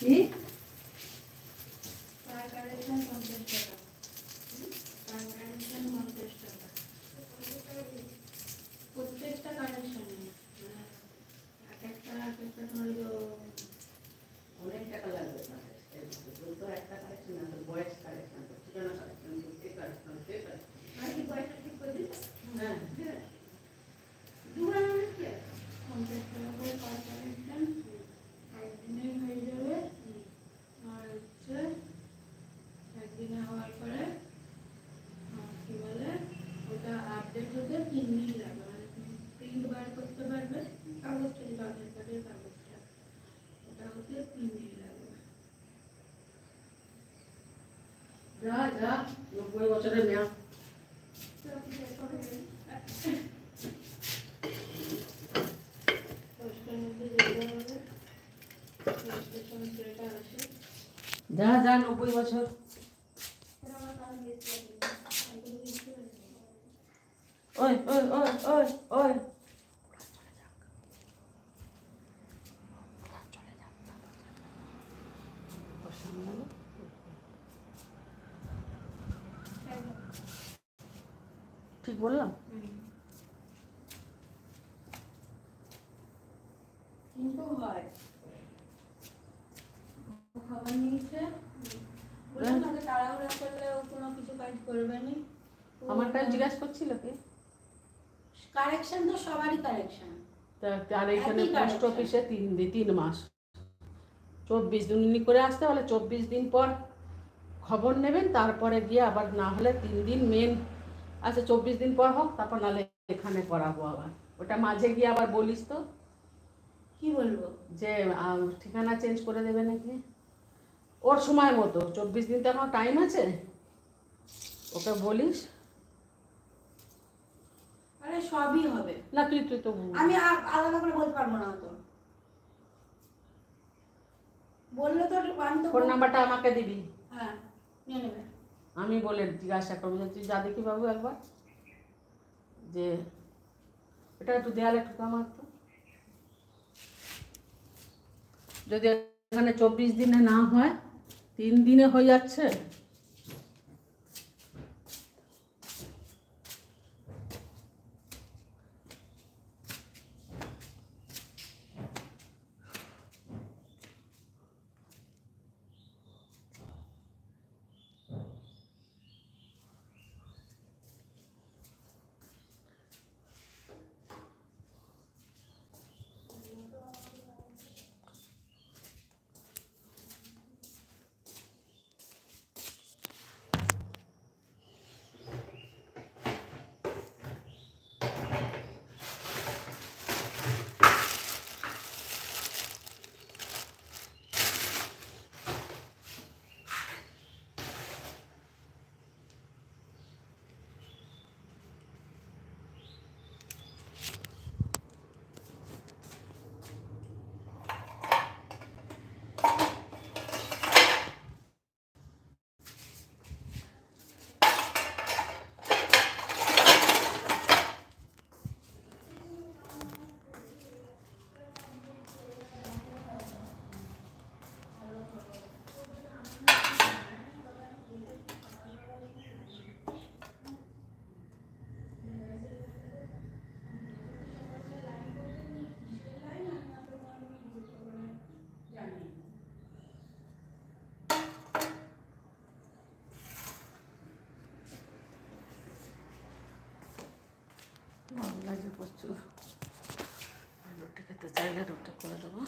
কি কালেকশন 50 টাকা, কালেকশন 50 টাকা, প্রত্যেকটা কালেকশনে এক একটা হলো অনেক টাকা লাগবে। তো একটা কালেকশন না, তো বয়েস কালেকশন, পুরানো কালেকশন, বুদ্ধি কালেকশন, আর কি পয়সা ঠিক করে দিন। হ্যাঁ দুবার মানে কি 50 টাকা করে পার কালেকশন, একদিনে হয়ে যাবে। আর হচ্ছে একদিনে হওয়ার পরে কি বলে ওটা আপডেট হতে 3 দিন লাগবে, মানে প্রিন্ট বার করতে পারবে কাগজটা, যেটা আধার কার্ডের কাগজটা, ওটা হতে 3 দিন লাগবে। যা যা 90 বছরের মেয়া। যা যা 90 বছর। ওই ওই ওই ওই ওই ঠিক বললাম? কিন্তু হয় খাবার নিয়েছে বলে তাকে তাড়াহুড়া করলে ও কোনো কিছু কাজ করবে না। আমার কাছে জিজ্ঞাসা করছিল কি কারেকশন তো সবারই কারেকশন। আর এখানে পোস্ট অফিসে 3 মাস 24 দিন করে আসতে হলে 24 দিন পর খবর নেবেন, তারপরে গিয়ে আবার না হলে 3 দিন মেন আচ্ছা 24 দিন পর হোক, তারপর নাহলে এখানে করাবো আবার। ওটা মাঝে গিয়ে আবার বলিস তো কি বলবো যে ঠিকানা চেঞ্জ করে দেবে নাকি ওর সময় মতো। 24 দিন তো এখন টাইম আছে, ওকে বলিস। আরে সবই হবে না তুই তুই তো আমি আলাদা করে বলতে পারবো না, তো বললে তো আমি তো ফোন নাম্বারটা আমাকে দিবি, হ্যাঁ নিয়ে নেবে। আমি বলে জিজ্ঞাসা করবো যে তুই যা দেখি বাবু একবার, যে এটা একটু দেয়ালে একটু আমার তো, যদি এখানে 24 দিনে না হয় 3 দিনে হয়ে যাচ্ছে। ভালো লাগে প্রচুর, রুটি খেতে চাইলে রুটি করে দেবো।